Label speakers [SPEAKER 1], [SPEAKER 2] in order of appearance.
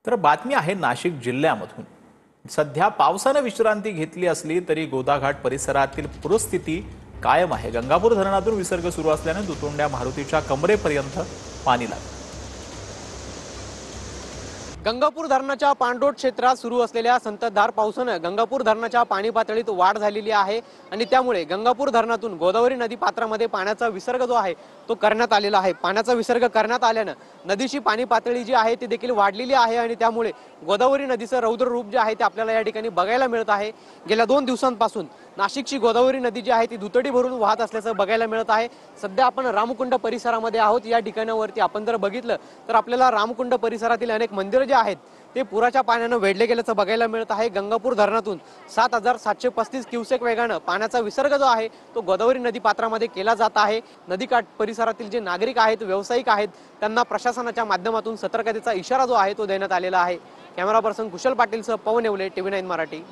[SPEAKER 1] तर बातमी आहे नाशिक जिल्ह्यामधून। सध्या पावसाने विश्रांती घेतली असली तरी गोदाघाट परिसरातील पूरस्थिती कायम आहे। गंगापूर धरणातून विसर्ग सुरू असल्याने दुतोंड्या मारुतीच्या कमरेपर्यंत पाणी लागले।
[SPEAKER 2] गंगापूर धरणाच्या पाणलोट क्षेत्रात सुरू असलेल्या संततधार पावसाने गंगापूर धरणाच्या पाणी पातळीत वाढ झालेली आहे आणि त्यामुळे गंगापूर धरणातून गोदावरी नदी पात्रामध्ये पाण्याचा विसर्ग जो आहे तो करण्यात आलेला आहे। पाण्याचा विसर्ग करण्यात आल्याने नदीची पाणी पातळी जी आहे ती देखील वाढलेली आहे आणि त्यामुळे गोदावरी नदीचं रौद्र रूप जे आहे ते आपल्याला या ठिकाणी बघायला मिळत आहे। गेल्या 2 दिवसांपासून नाशिकची गोदावरी नदी जी आहे ती दुतडी भरून वाहत असल्याचं बघायला मिळत आहे। सध्या आपण रामकुंड परिसरामध्ये आहोत। या ठिकाणावरती आपण जर बघितलं तर आपल्याला रामकुंड परिसरातील अनेक मंदिरे जे आहेत ते पुराच्या पाण्याने वेढले गेल्याचं बघायला मिळत आहे। गंगापूर धरणातून 7735 क्युसेक वेगाने पाण्याचा विसर्ग जो आहे तो गोदावरी नदी पात्रामध्ये केला जात आहे। नदीकाठ परिसरातील जे नागरिक आहेत, व्यावसायिक आहेत, त्यांना प्रशासनाच्या माध्यमातून सतर्कतेचा इशारा जो आहे तो देण्यात आलेला आहे। कॅमेरा पर्सन कुशल पाटीलसह पवन येवले, TV9 मराठी।